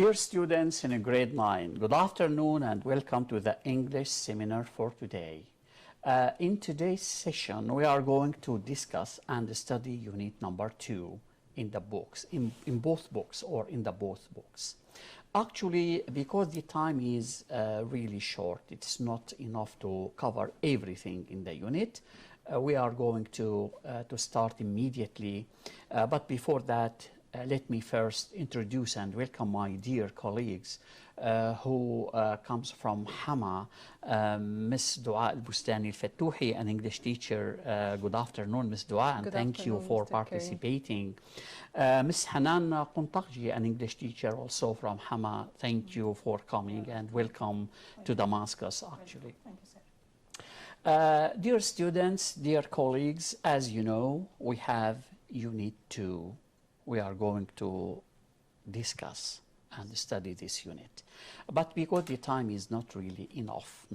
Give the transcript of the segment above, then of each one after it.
Dear students in grade 9, good afternoon and welcome to the English seminar for today. In today's session, we are going to discuss and study unit number 2 in the books, in both books or in the both books. Actually, because the time is really short, it's not enough to cover everything in the unit. We are going to start immediately, but before that, let me first introduce and welcome my dear colleagues who comes from Hama, Miss Dua Al-Bustani Al-Fatouhi, an English teacher. Good afternoon, Miss Dua, and thank you for participating. Miss Hanan Quntakji, an English teacher also from Hama. Thank you for coming and welcome to Damascus, actually. Thank you, sir. Dear students, dear colleagues, as you know, we have Unit 2. We are going to discuss and study this unit. But because the time is not really enough,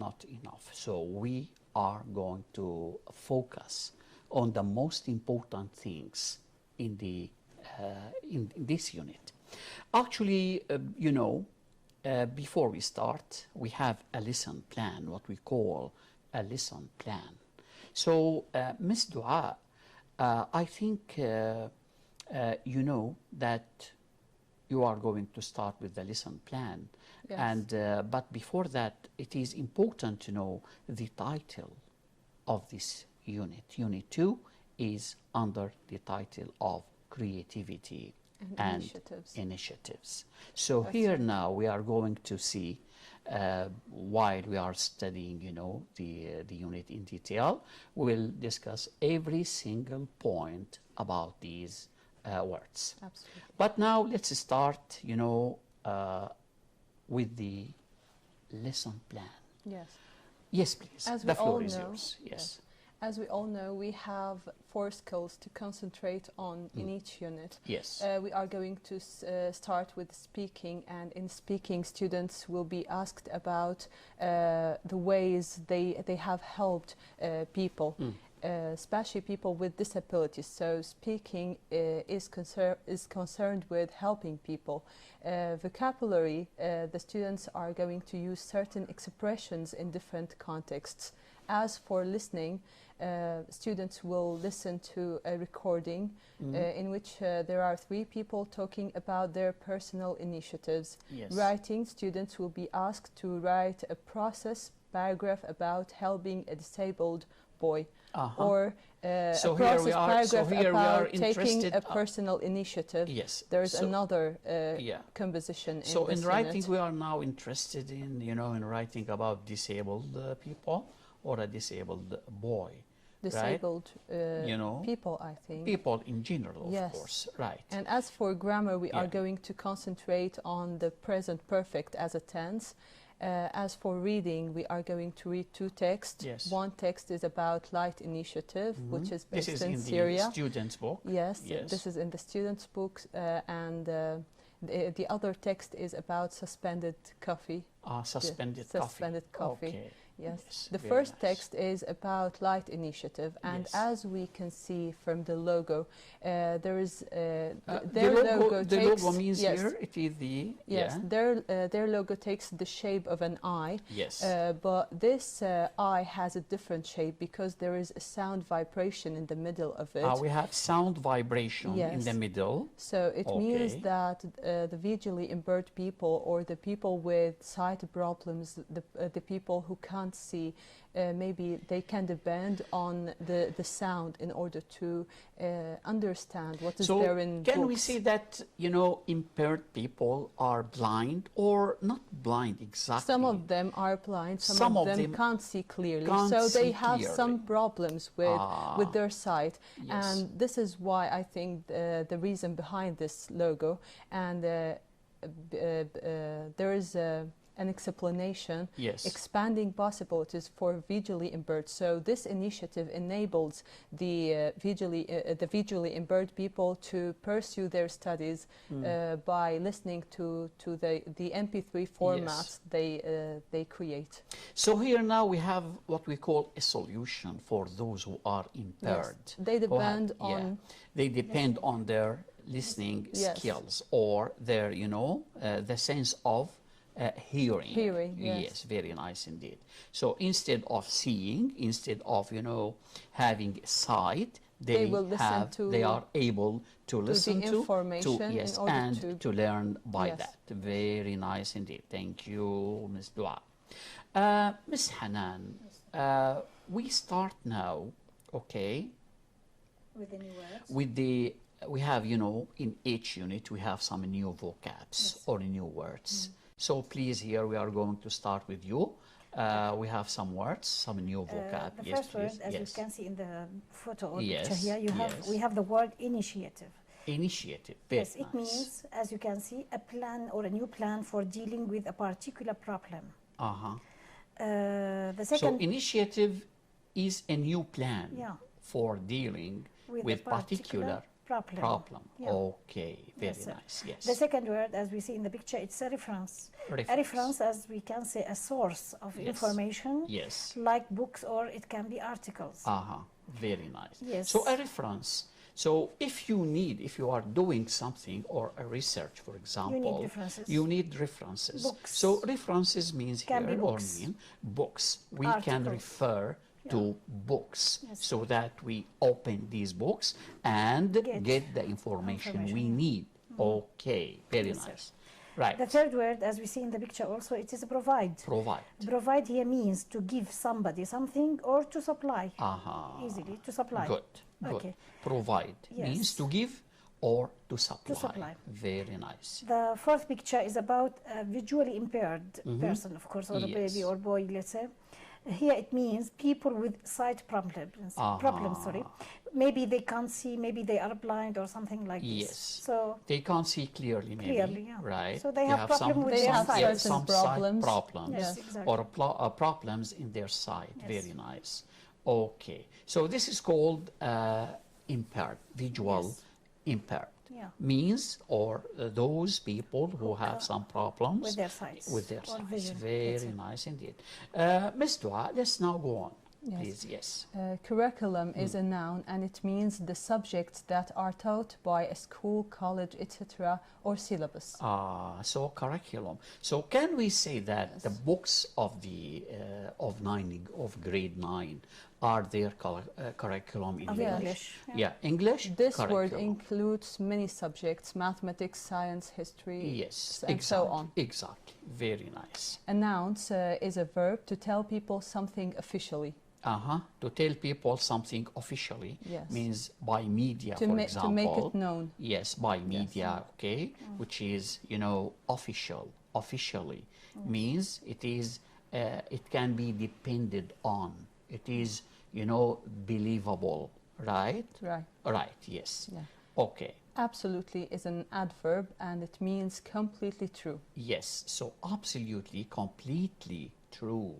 so we are going to focus on the most important things in this unit. Actually, before we start, we have a lesson plan, what we call a lesson plan. So, Ms. Dua, I think you know that you are going to start with the lesson plan. Yes. And but before that, it is important to know the title of this unit. Unit 2 is under the title of Creativity and Initiatives. So That's here right. now we are going to see, while we are studying, the unit in detail, we will discuss every single point about these words. Absolutely. But now let's start, with the lesson plan. Yes. Yes, please. As we The floor all is know, yours. Yes. As we all know, we have 4 skills to concentrate on in each unit. Yes. We are going to start with speaking, and in speaking, students will be asked about the ways they have helped people. Especially people with disabilities. So speaking is concerned with helping people. Vocabulary, the students are going to use certain expressions in different contexts. As for listening, students will listen to a recording in which there are 3 people talking about their personal initiatives. Yes. Writing, students will be asked to write a process paragraph about helping a disabled boy. Or So a here we process are- paragraph so here we are about taking interested- a personal initiative. Yes. There's So- another yeah. composition So in in this writing, unit. we are now interested in, in writing about disabled people or a disabled boy. Disabled Right? people, I think. People in general, of Yes. course. Right. And as for grammar, we are Yeah. going to concentrate on the present perfect as a tense. As for reading, we are going to read 2 texts. Yes. One text is about Light Initiative, which is This based is in in Syria. the student's book. Yes, Yes. this is in the students' books, and the other text is about suspended coffee. Suspended coffee. Okay. Yes. The very first nice. text is about Light Initiative, and Yes. as we can see from the logo, there is The their logo takes, means yes, here it is the yes, their logo takes the shape of an eye. Yes. But this eye has a different shape because there is a sound vibration in the middle of it. We have sound vibration in Yes. the middle. So it means Okay. that the visually impaired people or the people with sight problems, the people who can't see, maybe they can depend on the sound in order to understand what is So there in can we books. say that, impaired people are blind or not blind exactly? Some of them are blind, some Some of of them them can't see clearly, can't so they see have some clearly. problems with their sight. Yes. And this is why I think the reason behind this logo, and there is an explanation, Yes. expanding possibilities for visually impaired. So this initiative enables the visually impaired people to pursue their studies by listening to the MP3 formats they create. So here now we have what we call a solution for those who are impaired. Yes, they depend on they depend on their listening Yes. skills, or their, the sense of hearing. Hearing, yes. Yes, very nice indeed. So instead of seeing, instead of, having sight, They will listen to- they are able to listen to information yes, in order and to learn by Yes. that. Very nice indeed. Thank you, Ms. Dua. Ms. Hanan, we start now, okay, With the new words. with the, we have, in each unit, we have some new vocabs Yes. or new words. So please, here we are going to start with you. We have some words, some new vocab. The Yes, first please. word, as Yes. you can see in the photo or Yes, picture here, yes. we have the word initiative. Initiative. Very Yes, it nice. means, as you can see, a plan or a new plan for dealing with a particular problem. Uh-huh. The So second, initiative is a new plan Yeah. for dealing with with a particular particular problem. Yeah. Okay, very Yes, sir. nice. Yes. The second word, as we see in the picture, it's a reference. A reference, as we can say, a source of Yes. information, Yes. like books, or it can be articles. Uh-huh. Very nice. Yes. So a reference. So if you are doing something or a research, for example, references. you need references. Books. So references means Can be here or books. mean books. We can Articles. refer to books Yes. so that we open these books and get the information we information, need. Okay, very Yes, sir. nice. Right. The third word, as we see in the picture also, it is provide. Provide. Provide here means to give somebody something or to supply. Easily, to supply. Good. Good. Okay. Provide Yes. means to give or to supply. supply. Very nice. The fourth picture is about a visually impaired person, of course, or a Yes. baby or boy, let's say. Here it means people with sight problems. Sorry. Maybe they can't see, maybe they are blind or something like Yes. this. So They can't see clearly, maybe. Clearly, yeah. Right. So they have problem with They their have sight. certain some problems. sight problems. Yes, exactly. Or problems in their sight. Yes. Very nice. Okay. So this is called impaired, visual Yes. impaired. Yeah. Means or those people who have some problems with their sight. with their or sight. vision, let's Very say. nice indeed. Ms. Dua, let's now go on. Yes. Please, yes. Curriculum is a noun, and it means the subjects that are taught by a school, college, etc., or syllabus. So curriculum. So can we say that the books of the of grade 9 are their curriculum in Of English? English, Yeah, English. This word curriculum. includes many subjects: mathematics, science, history, Yes, and so exactly, on. Exactly. Very nice. Announce is a verb to tell people something officially. To tell people something officially Yes. means by media, To for to example. make it known. Yes, by media, okay, which is, official, officially, means it is, it can be depended on. It is, believable, right? Right. Right, yes. Yeah. Okay, Absolutely is an adverb, and it means completely true. yes, so absolutely, completely true,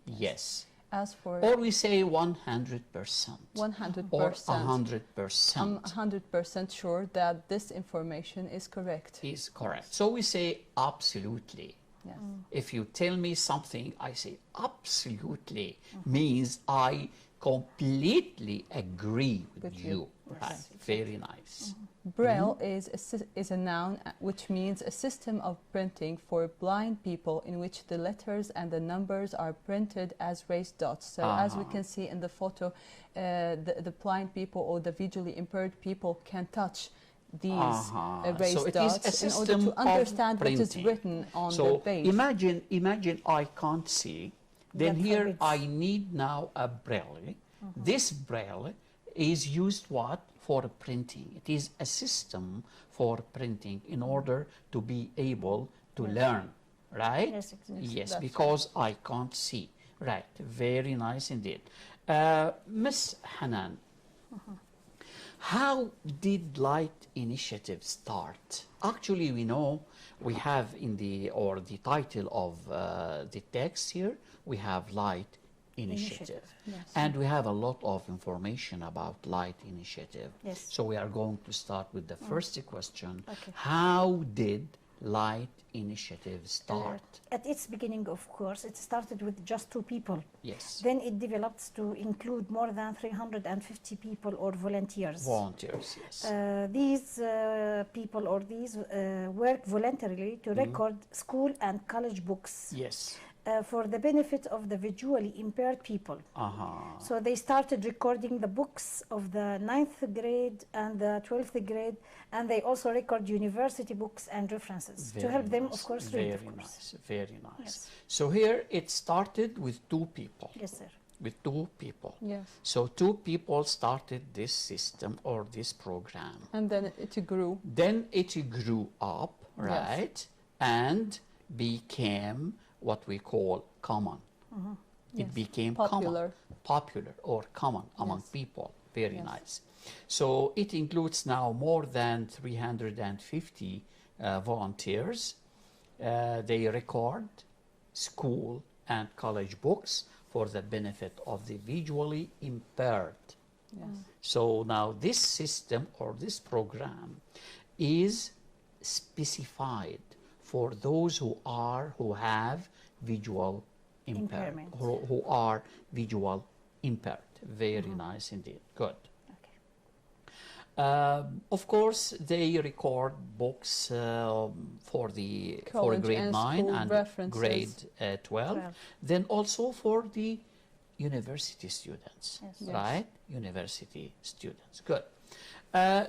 yes. As for Or we say 100%. 100%, Or 100%. I'm 100% sure that this information is correct. Is correct. So we say absolutely. Yes. If you tell me something, I say absolutely, means I completely agree with you. Right. Very nice. Braille is a noun which means a system of printing for blind people in which the letters and the numbers are printed as raised dots. So as we can see in the photo, the blind people or the visually impaired people can touch these raised So it is dots a in order system to of understand what is printing. written on So the page. imagine I can't see. Then That here forbids. I need now a braille. This braille is used what? For printing. It is a system for printing in order to be able to learn, right? Yes, exactly. Yes, That's because I can't see. Right, very nice indeed. Miss Hanan, how did Light Initiative start? Actually, we know we have in the title of the text here, we have Light Initiative. Yes. And we have a lot of information about Light Initiative. Yes. So we are going to start with the first question. Okay. How did Light initiative start? At its beginning, of course, it started with just 2 people. Yes. Then it developed to include more than 350 people or volunteers. Volunteers, yes. These people or these work voluntarily to record school and college books. Yes. For the benefit of the visually impaired people. So they started recording the books of the 9th grade and the 12th grade, and they also record university books and references to help them, of course, read. Very nice, very nice. Yes. So here it started with 2 people. Yes, sir. With 2 people. Yes. So 2 people started this system or this program. And then it grew. Then it grew up, right? Yes. And became what we call common. It Yes. became Popular. popular or common among Yes. people. Very Yes. nice. So it includes now more than 350 volunteers. They record school and college books for the benefit of the visually impaired. Yes. So now this system or this program is specified for those who have visual impairment, who are visual impaired. Very nice indeed. Good. Of course, they record books for grade 9 and grade 12. Then also for the university students, Yes. right? University students. Good.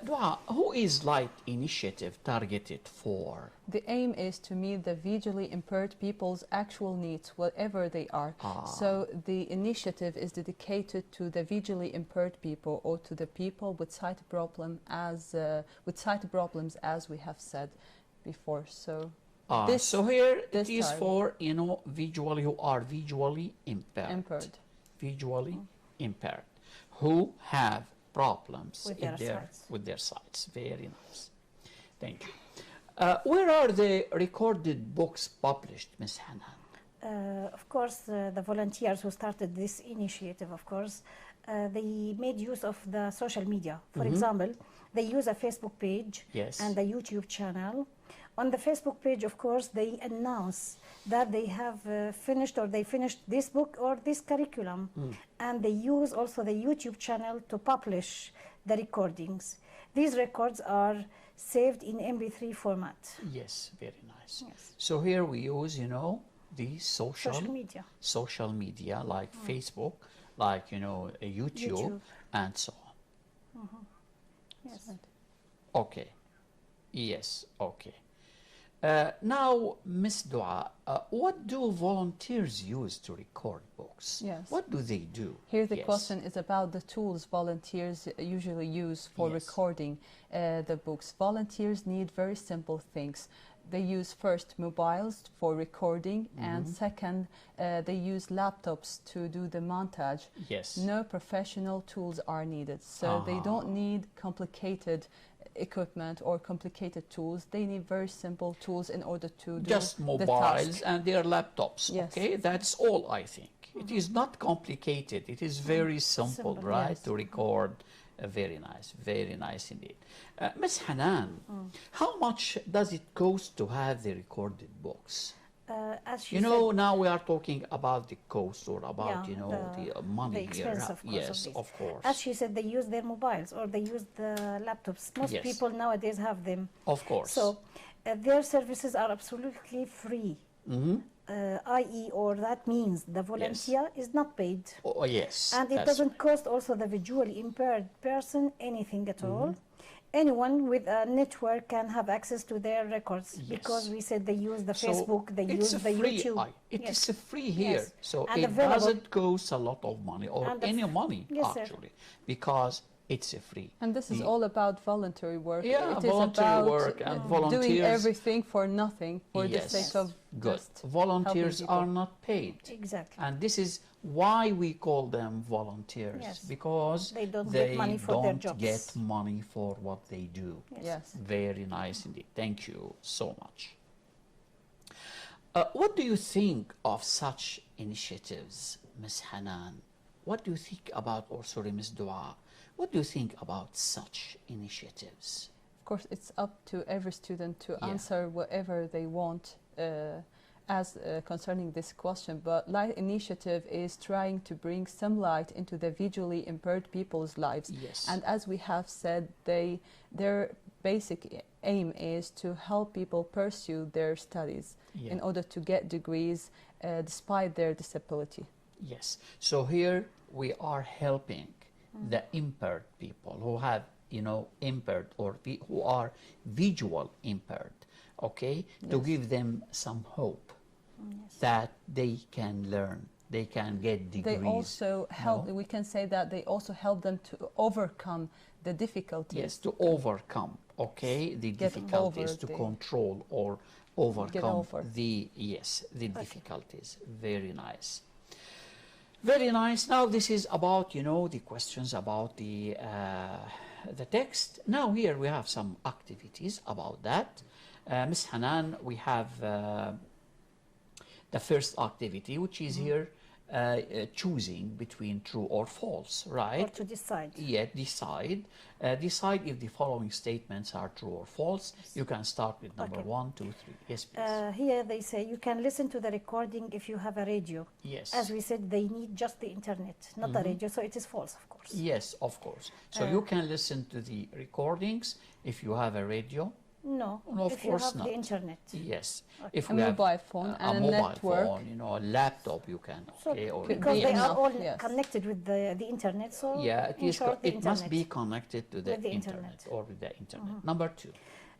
Dua, who is Light Initiative targeted for? The aim is to meet the visually impaired people's actual needs, whatever they are. So the initiative is dedicated to the visually impaired people or to the people with sight problems, as we have said before. So so here it is for visually who are visually impaired. Visually impaired, who have problems with their sights. Very nice. Thank you. Where are the recorded books published, Ms. Hanan? Of course, the volunteers who started this initiative, of course, they made use of the social media. For example, they use a Facebook page and a YouTube channel. On the Facebook page, of course, they announce that they have finished this book or this curriculum. And they use also the YouTube channel to publish the recordings. These records are saved in MP3 format. Yes, very nice. Yes. So here we use, the social media like Facebook, like, YouTube, and so on. Yes. Okay. Yes, okay. Now, Ms. Dua, what do volunteers use to record books? Yes. What do they do? Here the question is about the tools volunteers usually use for recording the books. Volunteers need very simple things. They use first mobiles for recording, and second, they use laptops to do the montage. Yes. No professional tools are needed, so they don't need complicated equipment or complicated tools. They need very simple tools in order to do just mobiles and their laptops. Yes. Okay, that's all I think. It is not complicated. It is very simple, right? To record. Very nice indeed. Ms. Hanan, how much does it cost to have the recorded books? As now we are talking about the cost or about, the money the expense, here. of course, yes, of course. As she said, they use their mobiles or they use the laptops. Most people nowadays have them. Of course. So their services are absolutely free. I.e., or that means the volunteer is not paid. Oh, yes. And it doesn't cost also the visually impaired person anything at all. Anyone with a network can have access to their records because we said they use the Facebook, they use the YouTube. It is free here, so and it doesn't cost a lot of money or any money actually, because it's free. And this is all about voluntary work. Yeah, it voluntary is about work and volunteers doing everything for nothing, for the sake of just volunteers are not paid. Exactly. And this is why we call them volunteers, because they don't get money for their jobs. Get money for what they do. Yes. Very nice indeed. Thank you so much. What do you think of such initiatives, Ms. Hanan? What do you think about, or sorry, Ms. Dua, what do you think about such initiatives? Of course, it's up to every student to answer whatever they want as concerning this question, but Light Initiative is trying to bring some light into the visually impaired people's lives. Yes. And as we have said, their basic aim is to help people pursue their studies in order to get degrees despite their disability. Yes. So here we are helping the impaired people who have, you know, impaired or who are visual impaired, okay, to give them some hope that they can learn, they can get degrees. They also help, we can say that they also help them to overcome the difficulties. Yes, to overcome, okay, the difficulties, to control or overcome the difficulties. Very nice. Very nice. Now this is about, you know, the questions about the text. Now here we have some activities about that. Ms. Hanan, we have the first activity, which is here choosing between true or false, right? Or to decide. Yeah, decide. Decide if the following statements are true or false. You can start with number 1, 2, 3. Yes, please. Here they say you can listen to the recording if you have a radio. Yes. As we said, they need just the internet, not the radio, so it is false, of course. Yes, of course. So you can listen to the recordings if you have a radio. No, of if course you have not. the internet. Yes. Okay. If a we mobile have phone a and a mobile network. phone, you know, a laptop, you can. So Okay, or because they are all Yes. connected with the internet, so yeah, it in is. short, the It must internet. be connected to the, With the internet, internet. or with the internet. Number 2.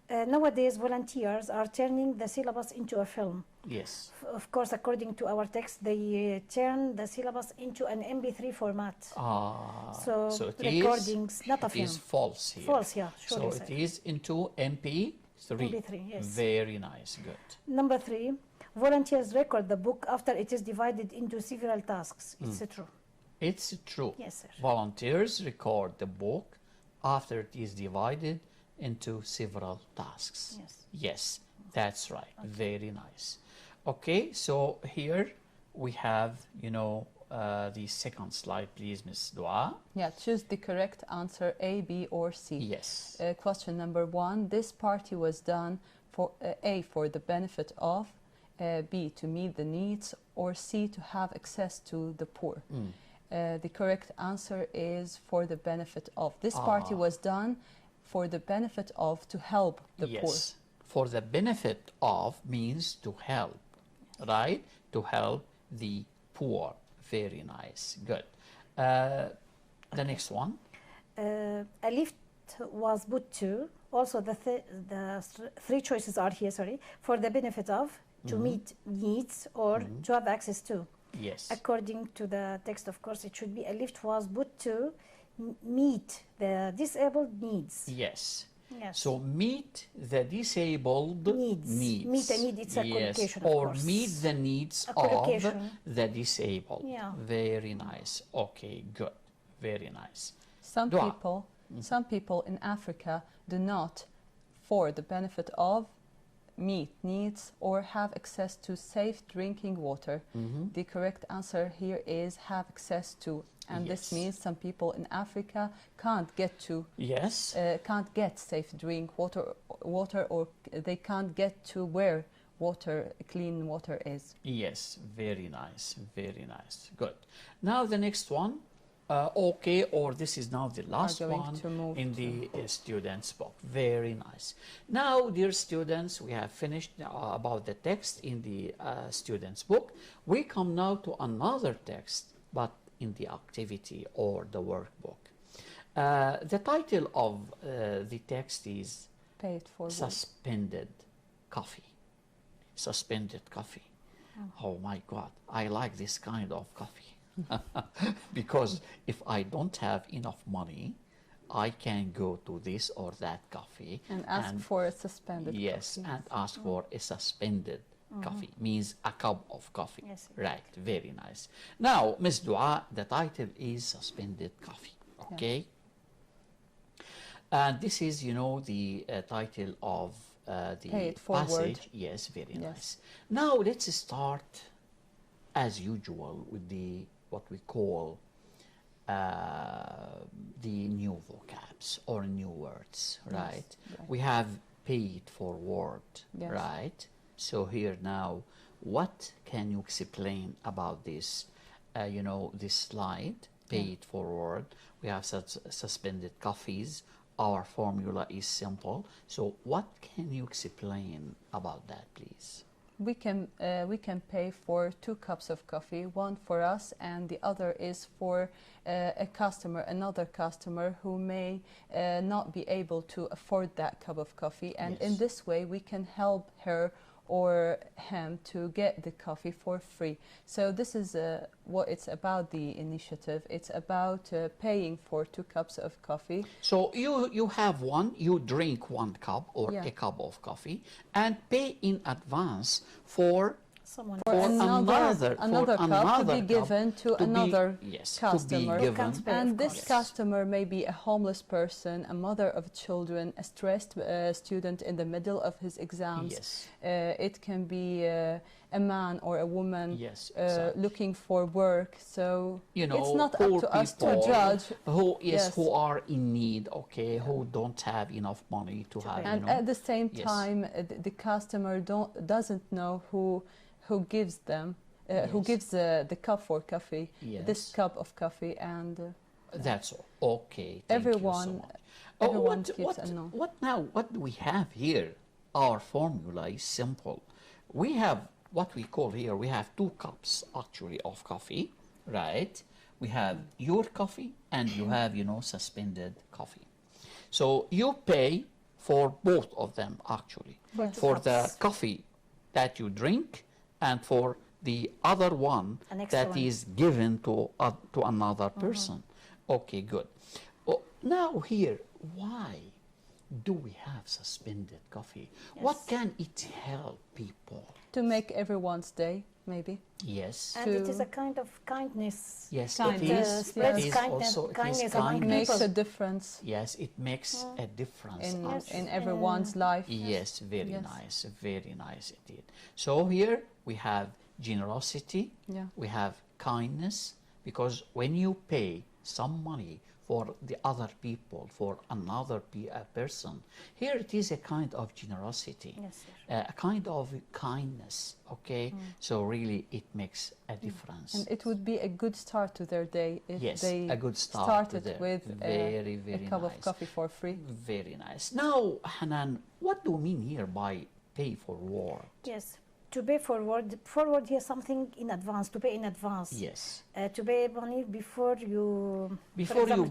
Nowadays, volunteers are turning the syllabus into a film. Yes. Of course, according to our text, they turn the syllabus into an MP3 format. So it recordings, not a it film. is false here. False, yeah, So surely. it is into MP3. MP3, yes. Very nice, good. Number 3, volunteers record the book after it is divided into several tasks. It's true. It's true. Yes, sir. Volunteers record the book after it is divided into several tasks. Yes. Yes, that's right. Very nice. Okay, so here we have, you know, the second slide, please, Ms. Dua. Yeah, choose the correct answer, A, B, or C. Yes. Question number 1, this party was done for A, for the benefit of, B, to meet the needs, or C, to have access to the poor. The correct answer is for the benefit of. This party was done for the benefit of, to help the poor. Yes, for the benefit of means to help, right? To help the poor. Very nice, good. The next one. A lift was put to, also the three choices are here, sorry, for the benefit of, to meet needs, or to have access to. Yes. According to the text, of course, it should be a lift was put to meet the disabled needs. Yes. Yes. So meet the disabled needs. Meet a need, it's a collocation, of or course. meet the needs A of collocation. the disabled. Yeah. Very nice. Okay, good. Very nice. Some Dua. people in Africa do not, for the benefit of, meet needs or have access to safe drinking water. The correct answer here is have access to, and this means some people in Africa can't get to can't get safe drink water, or they can't get to where clean water is. Yes, very nice, very nice. Good. Now the next one. Okay, or this is now the last one in the student's book. Very nice. Now, dear students, we have finished about the text in the student's book. We come now to another text, but in the activity or the workbook. The title of the text is Suspended Coffee. Suspended coffee. Oh my God, I like this kind of coffee. Because if I don't have enough money, I can go to this or that coffee and ask for a suspended coffee. Yes, and ask for a suspended coffee, means a cup of coffee. Yes, right, very nice. Now, Ms. Dua, the title is Suspended Coffee, okay? And this is, you know, the title of the passage. Yes, very nice. Now, let's start, as usual, with the what we call the new vocabs or new words, right? Yes, right. We have paid forward, Yes. right? So here now, what can you explain about this? You know, this slide, paid forward. We have suspended coffees. Our formula is simple. So what can you explain about that, please? We can pay for 2 cups of coffee, one for us and the other is for another customer who may not be able to afford that cup of coffee, and in this way we can help her or him to get the coffee for free. So this is what it's about, the initiative. It's about paying for 2 cups of coffee. So you have one, you drink 1 cup or a cup of coffee and pay in advance for another cup to be given to another customer. And this customer may be a homeless person, a mother of children, a stressed student in the middle of his exams. Yes. It can be a man or a woman exactly. looking for work. So you know, it's not up to us to judge. Who are in need, okay, who don't have enough money to have. And you know, at the same time, the customer doesn't know who gives them, who gives the cup for coffee, this cup of coffee, and that's all. Okay, thank everyone, you so much. everyone keeps a note. What do we have here? Our formula is simple. We have what we call here, we have 2 cups actually of coffee, right? We have your coffee and you have, you know, suspended coffee. So you pay for both of them actually, for the coffee that you drink and for the other one that is given to another person. Okay, good. Now here, why do we have suspended coffee? What can it help people? To make everyone's day, maybe. Yes. And it is a kind of kindness. Yes, kindness. it is. It kindness It makes a difference. Yes, it makes a difference in everyone's life. Yes, very nice, very nice indeed. So here we have generosity, we have kindness, because when you pay some money for the other people, for another person, here it is a kind of generosity, a kind of kindness, okay? So really it makes a difference. And it would be a good start to their day if they a good start started with very a cup of coffee for free. Very nice. Now, Hanan, what do we mean here by pay forward? Yes. To pay forward here something in advance, to pay in advance. Yes. To pay money before you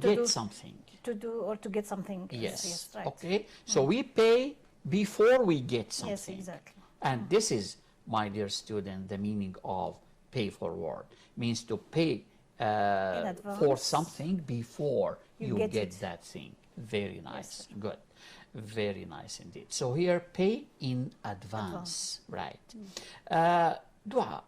get something. To do or to get something. Yes. Right. Okay. So we pay before we get something. Yes, exactly. And this is, my dear student, the meaning of pay forward. Means to pay for something before you get that thing. Very nice. Yes, good. Very nice indeed. So here, pay in advance, right? Dua,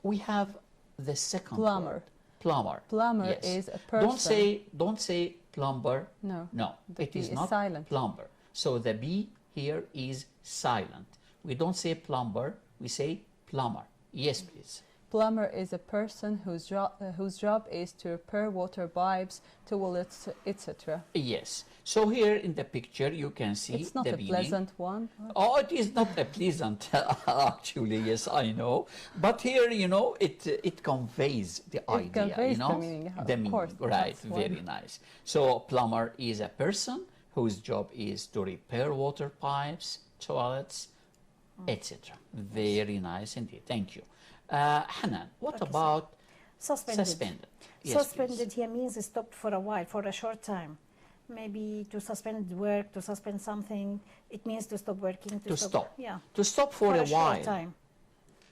we have the second word. Plumber. Plumber is a person. Don't say plumber. No. No, it is not silent. Plumber. So the B here is silent. We don't say plumber, we say plumber. Yes, please. Plumber is a person whose job is to repair water pipes, toilets, etc. Yes. So here in the picture you can see it's not the a meaning. Pleasant one. Oh, it is not a pleasant actually. Yes, I know. But here, you know, it conveys the idea. Conveys you know, the meaning. Of course, right. Very nice. So plumber is a person whose job is to repair water pipes, toilets, etc. Very nice indeed. Thank you. Hanan, what about suspended? Yes, suspended please. Here means stopped for a while, for a short time. Maybe to suspend work, to suspend something. It means to stop working. To stop. Yeah. To stop for a while. Short time.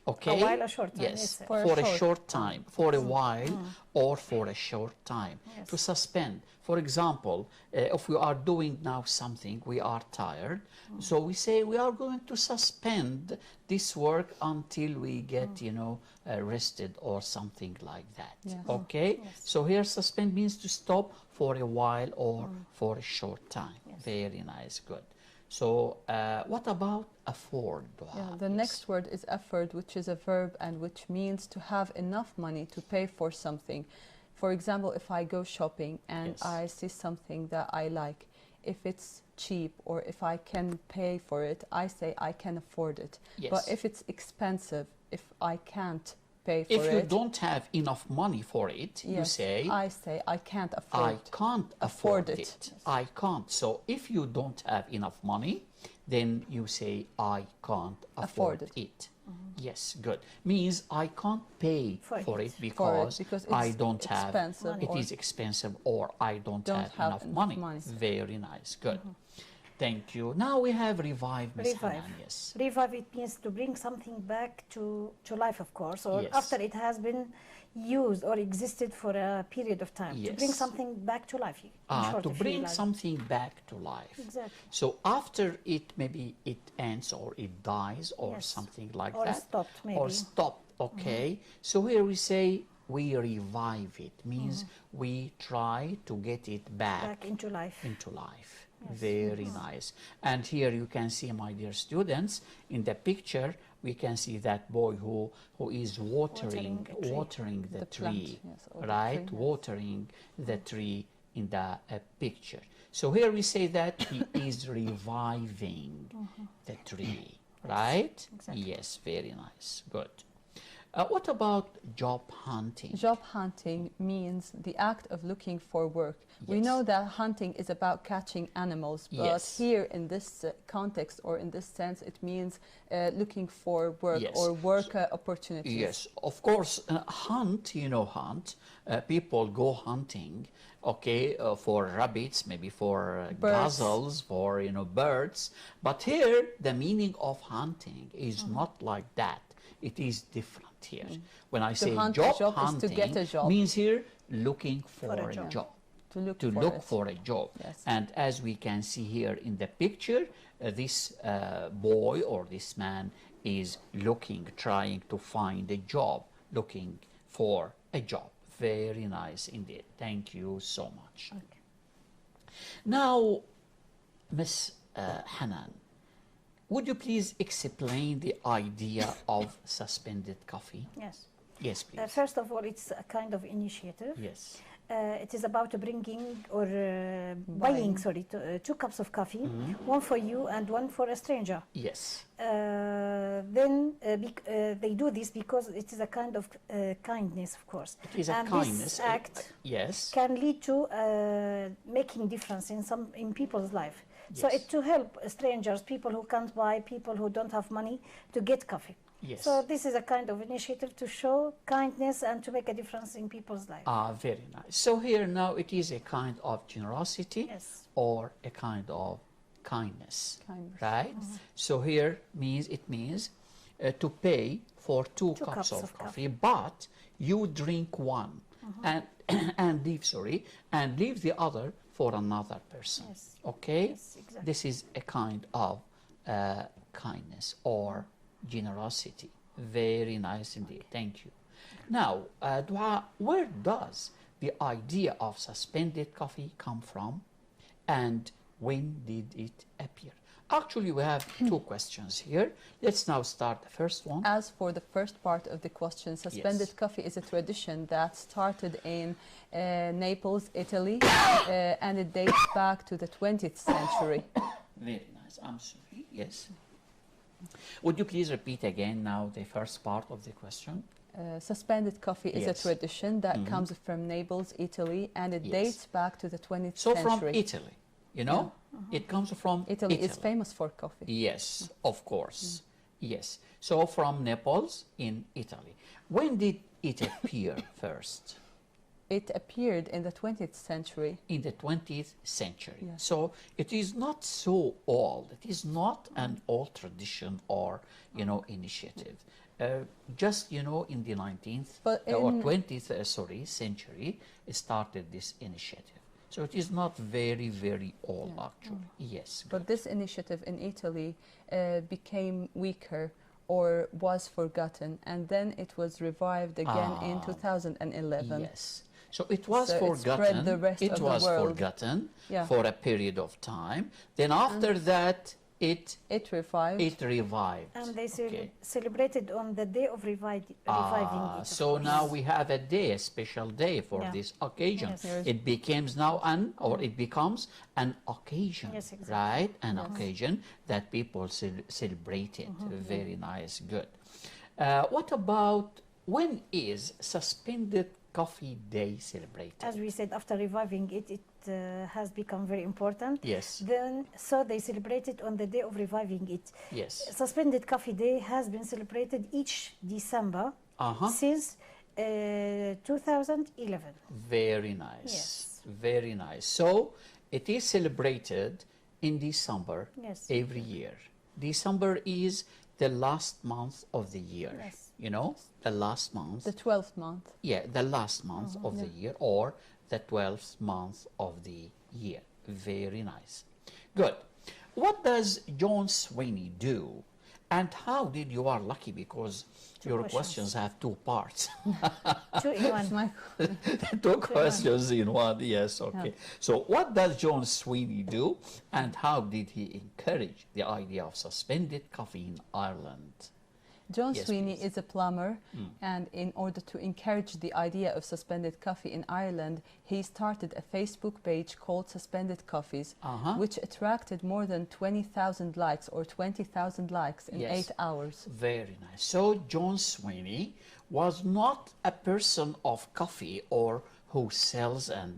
Okay. A while, a short time. Yes. For a short time. For a while or for a short time. Yes. To suspend. For example, if we are doing now something, we are tired. So we say we are going to suspend this work until we get, you know, rested or something like that. Yes. Okay. Yes. So here suspend means to stop for a while or for a short time. Yes. Very nice. Good. So what about afford? Yeah, the next word is afford, which is a verb and which means to have enough money to pay for something. For example, if I go shopping and Yes. I see something that I like, if it's cheap or if I can pay for it, I say I can afford it. Yes. But if it's expensive, if I can't pay for If it, you don't have enough money for it, you yes, say, I say I can't afford I can't afford it. I can't. So if you don't have enough money, then you say, I can't afford it. Yes, good. Means I can't pay for it because I it's don't have, expensive it or is expensive or I don't have enough money. Very nice, good. Thank you. Now we have revive, Ms. Hanan. Yes. Revive, it means to bring something back to life, of course, or Yes. after it has been used or existed for a period of time. Yes. To bring something back to life. in short, To if you bring like. something back to life. Exactly. So after it, maybe it ends or it dies or Yes. something like Or that. stopped, maybe. Or stopped, okay. So here we say we revive it, means we try to get it back into life. into life. Very nice. And here you can see, my dear students, in the picture we can see that boy who is watering the tree, plant, yes, or the right? tree, yes. Watering the tree in the picture. So here we say that he is reviving the tree, right? Exactly. Yes, very nice. Good. What about job hunting? Job hunting means the act of looking for work. We Yes. know that hunting is about catching animals, but Yes. here in this context or in this sense, it means looking for work Yes. or work opportunities. Yes, of course, hunt, hunt. People go hunting, okay, for rabbits, maybe for Birds. gazelles, for, birds. But here, the meaning of hunting is not like that. It is different here. When I say hunt job a job is to hunting, get a job. means here looking for a job. job. To look To for look it. for a job. Yes. And as we can see here in the picture, this boy or this man is trying to find a job, looking for a job. Very nice indeed. Thank you so much. Okay. Now, Miss Hanan, would you please explain the idea of suspended coffee? Yes. Yes, please. First of all, it's a kind of initiative. Yes. It is about bringing or buying, two cups of coffee, one for you and one for a stranger. Yes. Then they do this because it is a kind of kindness, of course. It is a kindness. This act yes. can lead to making difference in people's life. So Yes. it to help strangers, people who can't buy, people who don't have money to get coffee. Yes. So this is a kind of initiative to show kindness and to make a difference in people's life. Very nice. So here now it is a kind of generosity Yes. or a kind of kindness, Kindness. right? So here it means to pay for two cups of coffee, but you drink one and and leave the other for another person. Yes. Okay, Yes, exactly. this is a kind of kindness or generosity. Very nice indeed. Thank you. Now, Dua, where does the idea of suspended coffee come from, and when did it appear? Actually, we have two questions here. Let's now start the first one. As for the first part of the question, suspended coffee is a tradition that started in Naples, Italy, and it dates back to the 20th century. Very nice. I'm sorry. Yes. Would you please repeat again now the first part of the question? Suspended coffee is a Yes. tradition that comes from Naples, Italy, and it Yes. dates back to the 20th So century. from Italy, it comes from Italy is famous for coffee. Yes, of course. Yes. So from Naples in Italy. When did it appear first? It appeared in the 20th century. In the 20th century. Yes. So it is not so old. It is not an old tradition or, initiative. Just, in the 19th But or in- 20th, century, it started this initiative. So it is not very, very old, actually. Yes. But this initiative in Italy became weaker or was forgotten, and then it was revived again in 2011. Yes. So it was So it forgotten. spread the rest of the world. Forgotten Yeah. for a period of time. Then after that, It revived. It revived. And they Okay. celebrated on the day of reviving it. So now we have a day, a special day for Yeah. this occasion. Yes. It becomes now it becomes an occasion, Yes, exactly. right? An occasion that people celebrate it. Very nice, good. What about, when is Suspended Coffee Day celebrated? As we said, after reviving it, it has become very important. Yes. Then, so they celebrated on the day of reviving it. Yes. Suspended Coffee Day has been celebrated each December since 2011. Very nice. Yes. Very nice. So it is celebrated in December Yes. every year. December is the last month of the year. Yes. You know, the last month. The 12th month. Yeah, the last month of the year, or the 12th month of the year. Very nice. Good. What does John Sweeney do? And how did you are lucky, because your questions have two parts. Two in one. Two questions in one, yes, okay. So what does John Sweeney do, and how did he encourage the idea of suspended coffee in Ireland? John Yes, Sweeney please. is a plumber, and in order to encourage the idea of suspended coffee in Ireland, he started a Facebook page called Suspended Coffees, which attracted more than 20,000 likes or 20,000 likes in Yes. 8 hours. Very nice. So John Sweeney was not a person of coffee or who sells and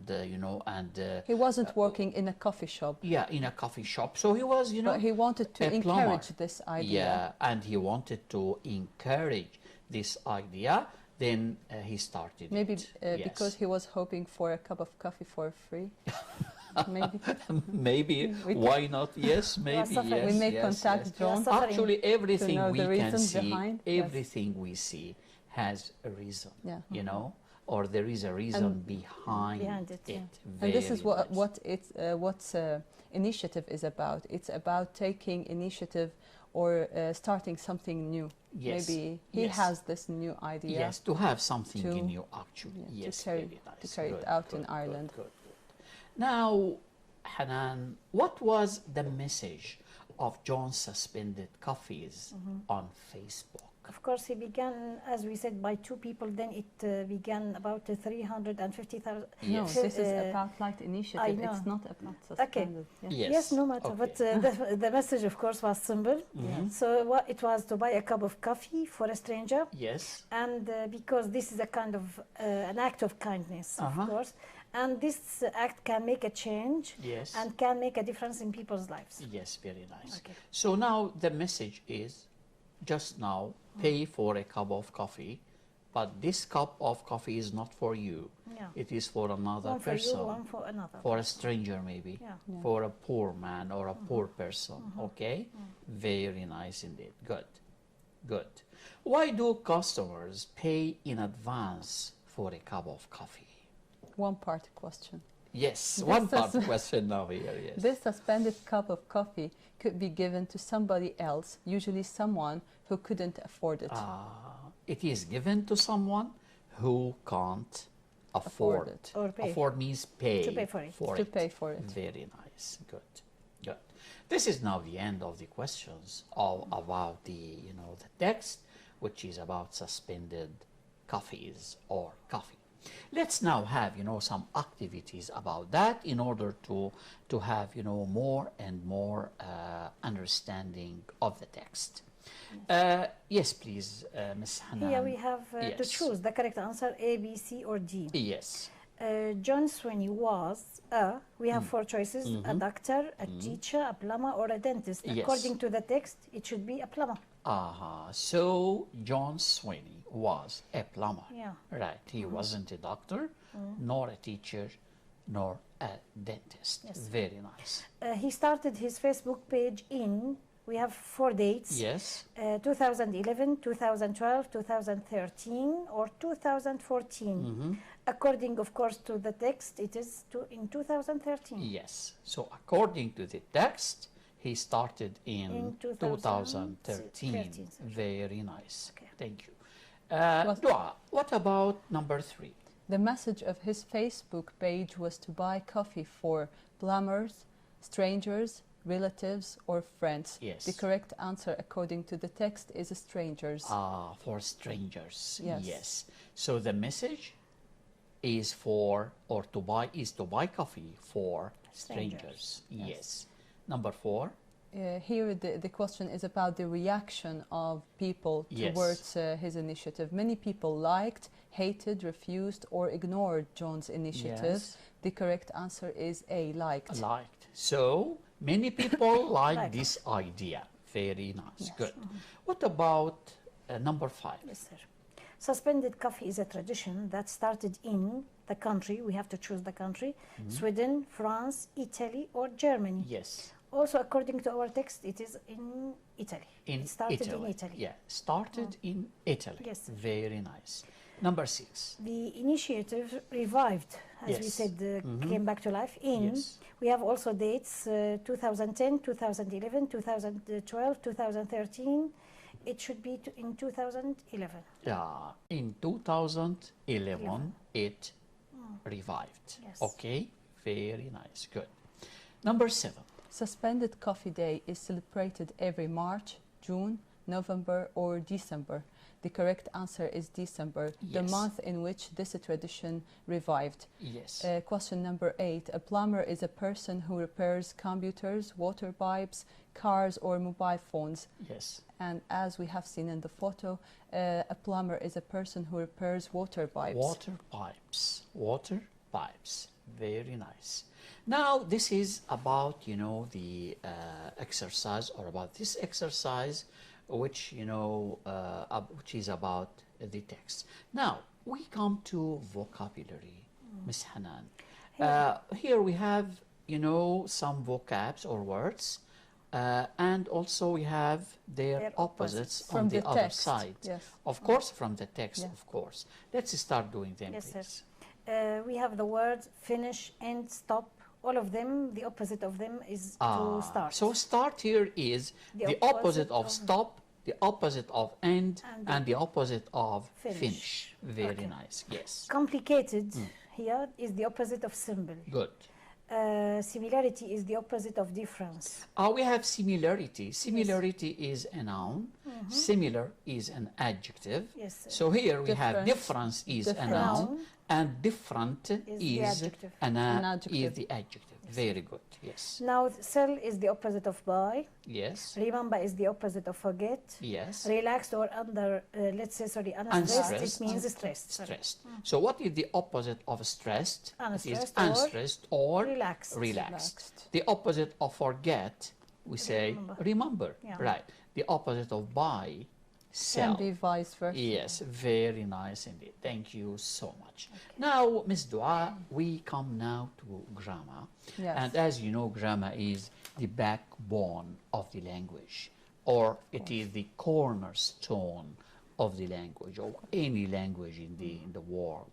He wasn't working in a coffee shop, yeah, in a coffee shop. So he was, but he wanted to a plumber. encourage this idea. Yeah, and he wanted to encourage this idea. Then he started Maybe it. Yes. because he was hoping for a cup of coffee for free. Maybe. Maybe, why not? Yes, maybe, suffering. yes. We may yes, contact yes. John. suffering. Actually, everything know we the can reason see, behind, yes. everything we see has a reason, Yeah. you know, or there is a reason behind it, yeah. And this is Very what nice. what's initiative is about. It's about taking initiative or starting something new. Yes. Maybe he Yes. has this new idea. Yes, to have something to- in you, actually. yeah, Yes, to carry- very nice. to carry it Good, out good, in good, Ireland. Good, good. Now, Hanan, what was the message of John's Suspended Coffees on Facebook? Of course, he began, as we said, by two people. Then it began about 350,000. No, Yes. this is about light initiative. know. It's not about suspended. Yeah. Yes. Yes, no matter. Okay. But the message, of course, was simple. So it was to buy a cup of coffee for a stranger. Yes. And because this is a kind of an act of kindness, Uh-huh. of course. And this act can make a change Yes. and can make a difference in people's lives. Yes, very nice. Okay. So now the message is, just now, pay for a cup of coffee, but this cup of coffee is not for you. Yeah. It is for another One for person. you, one for another. For a stranger, maybe. Yeah. Yeah. For a poor man or a poor person. Okay? Very nice indeed. Good. Good. Why do customers pay in advance for a cup of coffee? One part question. Yes, This one part is- question now here, yes. This suspended cup of coffee could be given to somebody else, usually someone who couldn't afford it. It is given to someone who can't afford it. Or pay. Afford means pay. To pay for it. To pay for it. Very nice. Good. Good. This is now the end of the questions about the text, which is about suspended coffees or coffee. Let's now have some activities about that in order to have more and more understanding of the text. Yes, please, Ms. Hanan. Here we have to Yes. choose the correct answer, A, B, C, or D. Yes. John Sweeney was we have four choices, a doctor, a teacher, a plumber, or a dentist. Yes. According to the text, it should be a plumber. So John Sweeney was a plumber. Yeah. Right. He wasn't a doctor, nor a teacher, nor a dentist. Yes. Very nice. He started his Facebook page in, we have four dates. Yes. 2011, 2012, 2013, or 2014. According, of course, to the text, it is in 2013. Yes. So according to the text, he started in In 2013. 2013. Very nice. Okay. Thank you. Dua, what about number 3? The message of his Facebook page was to buy coffee for plumbers, strangers, relatives, or friends. Yes. The correct answer according to the text is strangers. Ah, for strangers. Yes. Yes. So the message is for, or to buy, is to buy coffee for strangers. Yes. Number 4. Here the question is about the reaction of people Yes. towards his initiative. Many people liked, hated, refused, or ignored John's initiative. Yes. The correct answer is A, liked. Liked. So many people like this idea. Very nice. Yes. Good. What about number 5? Yes, sir. Suspended coffee is a tradition that started in the country. We have to choose the country. Sweden, France, Italy, or Germany. Yes. Also, according to our text, it is in Italy. In It started Italy. in Italy. Yeah, started in Italy. Yes, sir. Very nice. Number 6. The initiative revived, as we Yes. said, came back to life in. Yes. We have also dates 2010, 2011, 2012, 2013. It should be in 2011. Yeah, in 2011 it revived. Yes. Okay, very nice. Good. Number 7. Suspended Coffee Day is celebrated every March, June, November, or December. The correct answer is December, the Yes. month in which this tradition revived. Yes. Question number 8. A plumber is a person who repairs computers, water pipes, cars, or mobile phones. Yes. And as we have seen in the photo, a plumber is a person who repairs water pipes. Water pipes. Water pipes. Very nice. Now this is about, you know, the exercise, or about this exercise, which, you know, which is about the text. Now we come to vocabulary, Miss Hanan. Here we have, you know, some vocabs or words, and also we have their opposites From on the the other text, side. yes. Of course, from the text, Yeah. of course. Let's start doing them, Yes, please. We have the words finish, end, stop. All of them, the opposite of them is to start. So start here is the opposite of stop, the opposite of end, and the opposite of finish. Very nice, yes. Complicated here is the opposite of simple. Good. Similarity is the opposite of difference. We have similarity. Similarity is a noun. Similar is an adjective. Yes, sir. So here we have Difference. difference is a Difference. noun, and different the is adjective. an adjective. is the adjective. Very good. Yes. Now, sell is the opposite of buy. Yes. Remember is the opposite of forget. Yes. Relaxed or under, let's say, sorry, under Unstressed. stressed, it means stressed. Sorry. Stressed. So what is the opposite of stressed? It is Unstressed or unstressed or relaxed. Relaxed. The opposite of forget, we say remember. Yeah. Right. The opposite of buy, sell. Can be vice versa. Yes, very nice indeed. Thank you so much. Now, Ms. Dua, we come now to grammar. Yes. And as you know, grammar is the backbone of the language, or it is the cornerstone of the language, or any language in the world.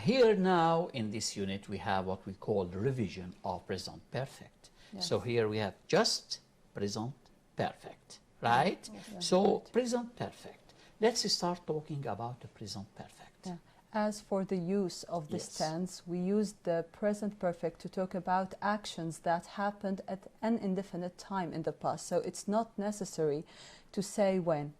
Here now, in this unit, we have what we call the revision of present perfect. Yes. So here we have just present perfect, right? So present perfect. Let's start talking about the present perfect. Yeah. As for the use of this Yes. tense, we use the present perfect to talk about actions that happened at an indefinite time in the past. So it's not necessary to say when.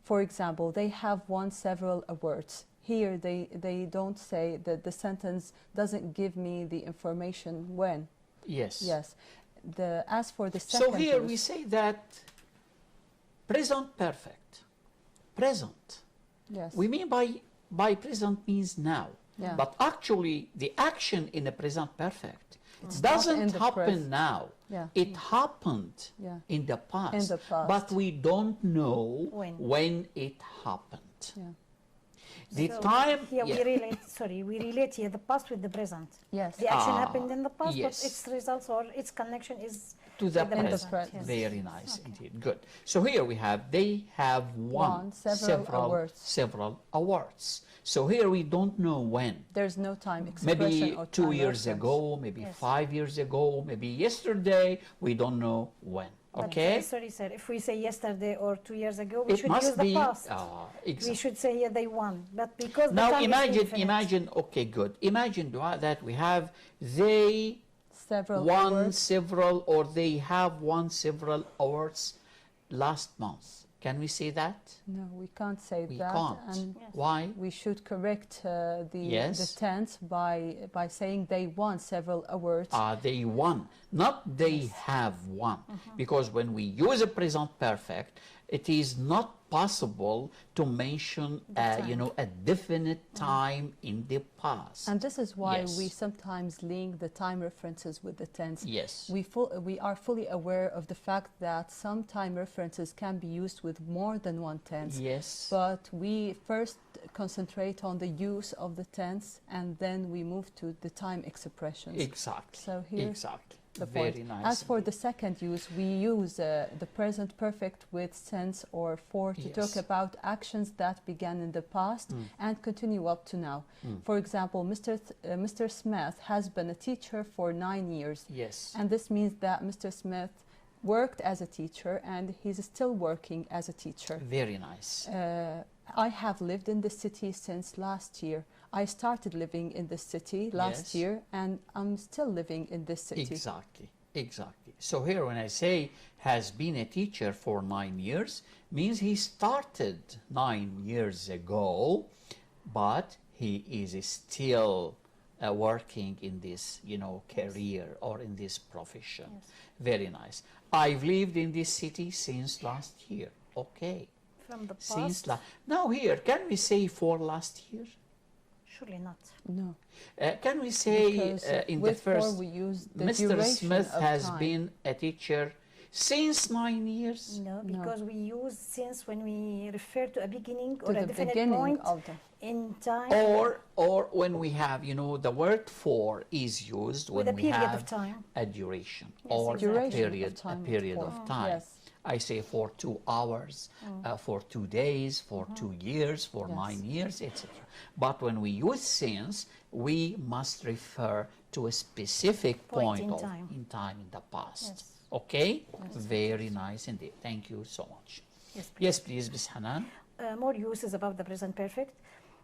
For example, they have won several awards. Here they don't say that the sentence doesn't give me the information when. Yes. Yes. As for the second So here use, we say that present perfect. Present. yes. We mean by present means now. Yeah. But actually the action in the present perfect not in doesn't the happen present. now. Yeah. It happened Yeah. in the past. In the past. But we don't know When. it happened. Yeah. The So time here yeah. we relate. Sorry, we relate here the past with the present. Yes. The action happened in the past, yes. but its results or its connection is to the with the present. present, yes. Very nice indeed. Good. So here we have they have won Won several awards. So here we don't know when. There's no time expression Maybe or 2 time years reference. ago, maybe Yes. 5 years ago, maybe yesterday. We don't know when. But, Okay. sorry, sir. If we say yesterday or 2 years ago, we It should must use the be past. exactly. We should say here they won, but because the Now time is infinite. imagine. Okay, good. Imagine Dua, that we have they several won awards. several, or they have won several awards last month. Can we say that? No, we can't say We that. can't. And Yes. Why? we should correct the Yes. tense by saying they won several awards. They won, not they have won. Because when we use a present perfect, it is not possible to mention a definite time in the past. And this is why Yes. we sometimes link the time references with the tense. Yes. We are fully aware of the fact that some time references can be used with more than one tense. Yes. But we first concentrate on the use of the tense, and then we move to the time expressions. Exactly. So here's exactly. the Very point. nice. As for the second use, we use the present perfect with since or for to Yes. talk about actions that began in the past and continue up to now. For example, Mr. Smith has been a teacher for 9 years. Yes. And this means that Mr. Smith worked as a teacher and he's still working as a teacher. Very nice. I have lived in the city since last year. I started living in this city last Yes. year, and I'm still living in this city. Exactly. Exactly. So here when I say has been a teacher for 9 years, means he started 9 years ago, but he is still working in this, career or in this profession. Yes. Very nice. I've lived in this city since last year. Okay. From the past? Since now here, can we say for last year? Surely not. No, Can we say because in the with for first, we use the Mr. duration Smith of has time. been a teacher since 9 years? No, No. because we use since when we refer to a beginning to or a the definite beginning point of the in time Or when we have, the word for is used with when a we period have of time. a duration Yes, or duration a period for. of time. Yes. I say for 2 hours, for 2 days, for 2 years, for Yes. 9 years, etc. But when we use since, we must refer to a specific Point point in of time. in time in the past. Yes. Okay? Very nice indeed. Thank you so much. Yes, Yes, please, Ms. Hanan. More uses about the present perfect.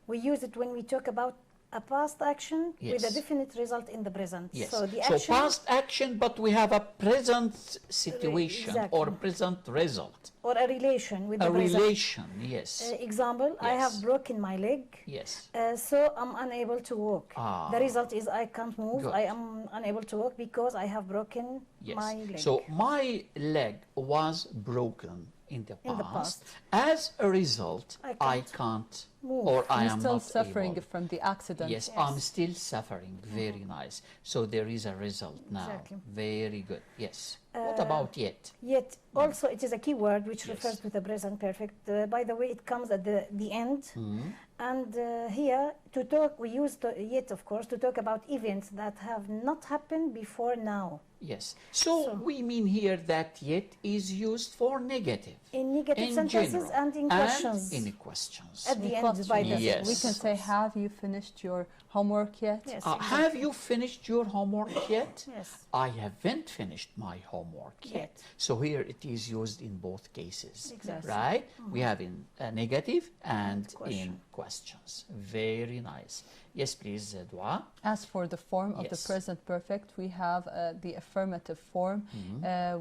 We use it when we talk about a past action with a Yes. definite result in the present. Yes. So the So action past action, but we have a present situation or Exactly. present result. or a relation with A the present. relation, yes. Example, I have Yes. broken my leg. Yes. So I'm unable to walk. Ah. The result is I can't move. Good. I am unable to walk because I have broken Yes. my leg. So my leg was broken in the In the past. past. As a result, I can't can't move. or I He's am still not suffering able. from the accident. Yes, I'm still suffering. Very nice. So there is a result now. Exactly. Very good. Yes. What about yet? Yet, also, it is a key word which Yes. refers to the present perfect. By the way, it comes at the end. Hmm? And here, to talk, we use yet, of course, to talk about events that have not happened before now. Yes. So we mean here that yet is used for negative. In negative In sentences general, and in questions. in questions. At the In end, questions. by the Yes. We can say, have you finished your homework yet? Yes, Have you finished your homework yet? Yes. I haven't finished my homework yet. Yet. So here it is used in both cases, Exactly. right? We have in negative and in question. questions. Very nice. Yes, please, Dua. As for the form of the Yes. present perfect, we have the affirmative form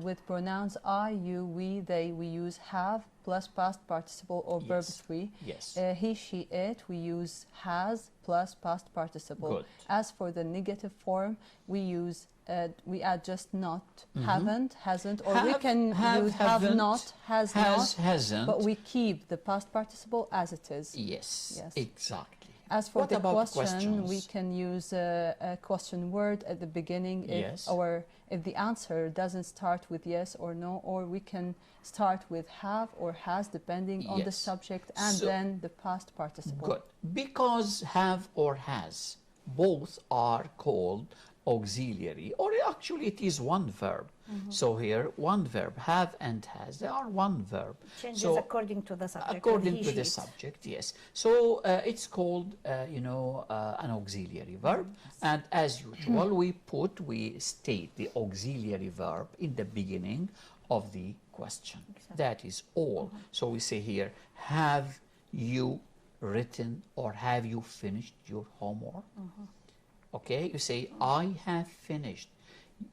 with pronouns I, you, we, they. We use have plus past participle or verb Yes. 3. Yes. He, she, it, we use has plus past participle. Good. As for the negative form, we use we add just not, haven't, hasn't, or we Have, can have, use have haven't, not, has has, not, hasn't. but we keep the past participle as it is. Yes, Yes. exactly. As for What the about question, we questions? can use a question word at the beginning Yes. or if the answer doesn't start with yes or no, or we can start with have or has depending on the Yes. subject and So- then the past participle. Good. Because have or has, both are called auxiliary, or actually it is one verb. So here, one verb, have and has, they are one verb. Changes So according to the subject. according he, to the she, it. subject, yes. So it's called, an auxiliary verb. And as usual, we state the auxiliary verb in the beginning of the question. That is all. So we say here, have you written or have you finished your homework? Okay, you say, I have finished.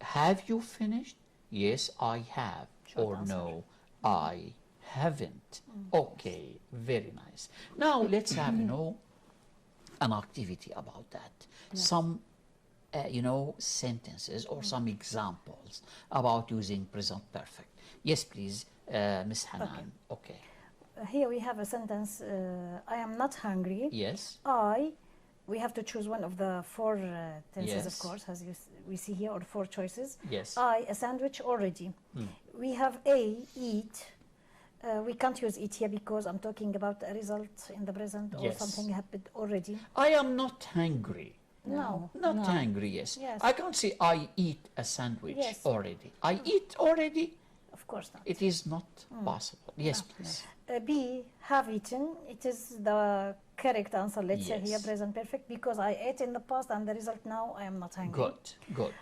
Have you finished? Yes, I have. Short Or answer. no, I haven't. Okay, very nice. Now let's have, an activity about that. Some, sentences or some examples about using present perfect. Yes, please, Miss Hanan. Okay. Here we have a sentence, I am not hungry. Yes. We have to choose one of the four tenses, Yes. of course, as we see here, or four choices. Yes. A sandwich already. We have A, eat. We can't use it here because I'm talking about a result in the present or Yes. something happened already. I am not hungry. No. Not hungry, yes. Yes. I can't say I eat a sandwich Yes. already. I eat already. Of course not. It is not possible. Yes, please. B, have eaten. It is the correct answer, let's say here, Yes. present perfect, because I ate in the past and the result now I am not hungry. Good.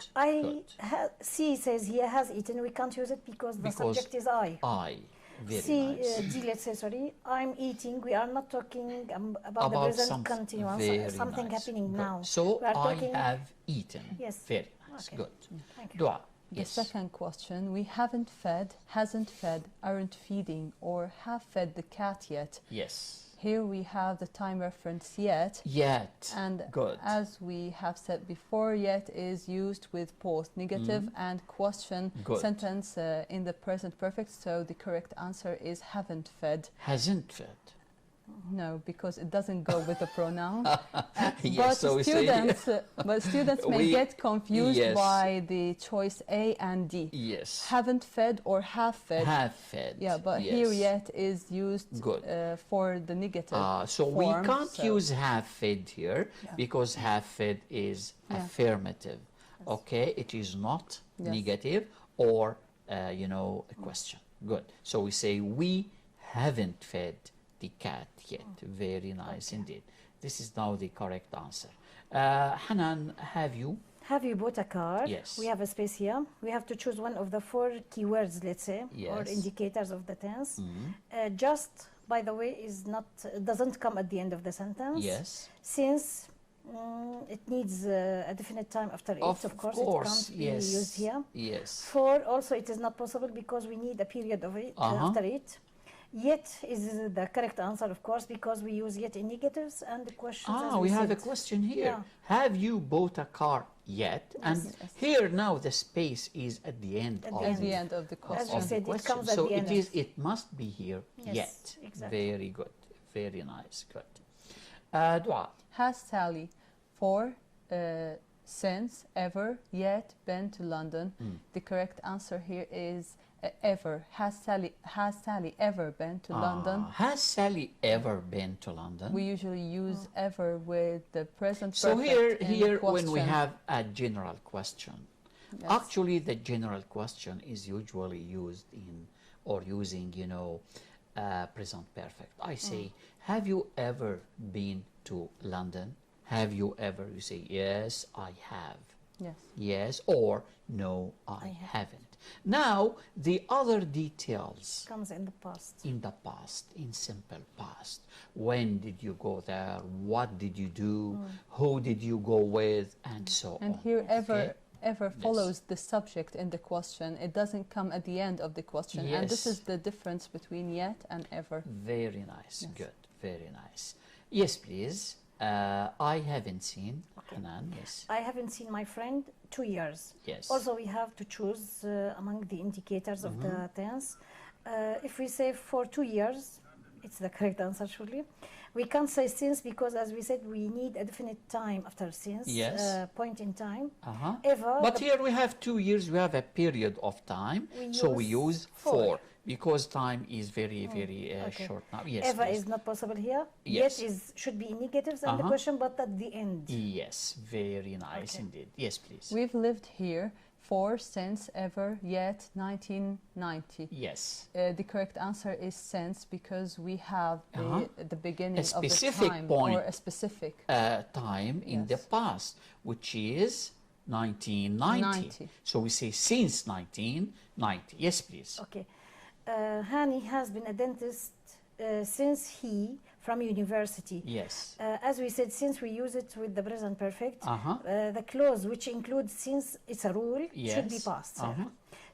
C says here has eaten. We can't use it because the subject is I. Very C, nice. D, let's say, sorry, I'm eating. We are not talking about the present continuous, very something nice. happening Good. now. So We are I talking- have eaten. Yes. Very nice. Okay. Good. Thank you. Dua. The Yes. second question, we haven't fed, hasn't fed, aren't feeding, or have fed the cat yet. Yes. Here we have the time reference yet. Yet. And Good. as we have said before, yet is used with both negative and question Good. sentence in the present perfect. So the correct answer is haven't fed. Hasn't fed. No, because it doesn't go with the pronoun. Yes, But so we say students may we- get confused yes. by the choice A and D. Yes. Haven't fed or have fed. Have fed. Yeah, but yes. here yet is used Good. For the negative So we form, can't so- use have fed here because have fed is Yeah. affirmative. Okay, it is not Yes. negative or a question. Good. So we say we haven't fed the cat yet. Very nice indeed. This is now the correct answer. Hanan, have you? Have you bought a car? Yes. We have a space here. We have to choose one of the four keywords, let's say, or Yes. indicators of the tense. Just, by the way, doesn't come at the end of the sentence. Yes. Since it needs a definite time after it, of course, it can't be yes. used here. Yes. For also, it is not possible because we need a period of it after it. Yet is the correct answer, of course, because we use yet in negatives and the questions. as We have a said. question here. Yeah. Have you bought a car yet? And here now the space is at the end of At the end of the question. As we said, it question. comes at So the end. it must be here Yes, yet. exactly. Very good. Very nice. Good. Dua. Has Sally for since ever yet been to London? The correct answer here is ever. Has Sally ever been to London? Has Sally ever been to London? We usually use ever with the present So perfect here in when we question. have a general question, Yes. actually the general question is usually used in or using, present perfect. I say, have you ever been to London? Have you ever? You say, yes, I have. Yes. Yes, or no, I haven't. Now, the other details Comes in the past. in the past, in simple past. When did you go there? What did you do? Who did you go with? And so And on. here Okay? ever follows the subject in the question. It doesn't come at the end of the question. And this Yes. is the difference between yet and ever. Very nice. Yes. Good. Very nice. Yes, please. I haven't seen Hanan. Yes. I haven't seen my friend 2 years. Yes. Also, we have to choose among the indicators of the tense. If we say for 2 years, it's the correct answer, surely. We can't say since because, as we said, we need a definite time after since, Yes. point in time. Uh-huh. Ever, But here we have 2 years, we have a period of time, so we use four because time is very, very okay. short now. Yes, ever please. is not possible here. Yes. Yet should be in negatives and the question, but at the end. Yes, very nice Okay. indeed. Yes, please. We've lived here for since ever yet 1990. Yes. The correct answer is since because we have the beginning of the specific time point. or a specific. Time in the Yes. past, which is 1990. 90. So we say since 1990. Yes, please. Okay. Hani has been a dentist since he from university. Yes. As we said, since we use it with the present perfect, the clause which includes since it's a rule should be past.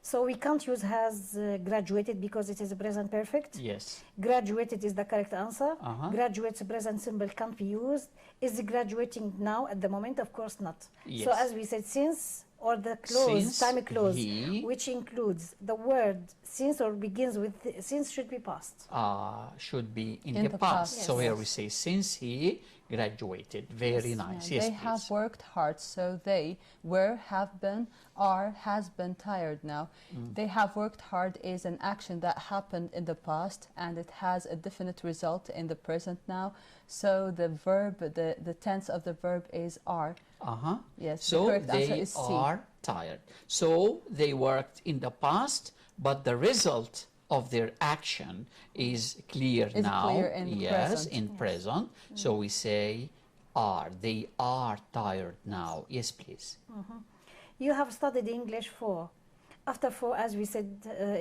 So we can't use has graduated because it is a present perfect. Yes. Graduated is the correct answer. Graduate's present simple can't be used. Is graduating now at the moment? Of course not. Yes. So as we said, since or the clause, time clause, which includes the word since or begins with since should be past. Should be in the past. Yes. So here we say since he graduated. Very nice. Yeah, Yes, they have worked hard, so they were, have been, are, has been tired now. They have worked hard is an action that happened in the past and it has a definite result in the present now. So the verb, the tense of the verb is are. Yes. So the correct answer they is C. are tired. So they worked in the past, but the result of their action is clear now. Clear in present. In present. So we say are. They are tired now. Yes, please. You have studied English for. After for, as we said,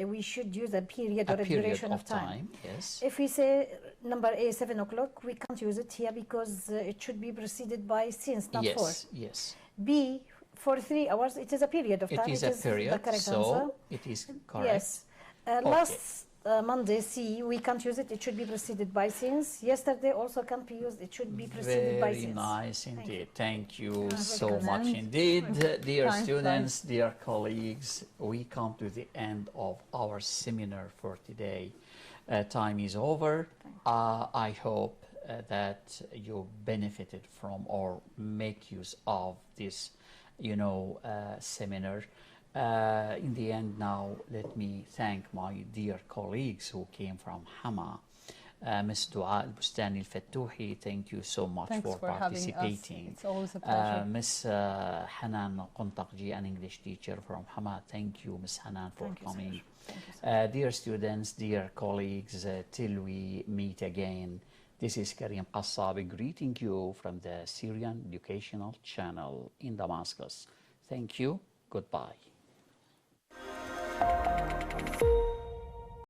we should use a period or a duration of time. Yes. If we say number A, 7 o'clock, we can't use it here because it should be preceded by since, not for. Yes. B, for 3 hours, it is a period of time. It is a period, the correct so answer. it is correct. Yes. Last Monday, C, we can't use it. It should be preceded by since. Yesterday also can't be used. It should be preceded by since. Very nice indeed. Thank you so welcome. much indeed. Dear Fine, students, dear colleagues, we come to the end of our seminar for today. Time is over. I hope that you benefited from or make use of this, seminar. In the end now, let me thank my dear colleagues who came from Hama. Ms. Dua Al-Bustani Al-Fatouhi, thank you so much for participating. It's always a pleasure. Ms. Hanan Qontaqji, an English teacher from Hama, thank you, Ms. Hanan, for coming. Dear students, dear colleagues, till we meet again, this is Karim Qassabi greeting you from the Syrian Educational Channel in Damascus. Thank you. Goodbye.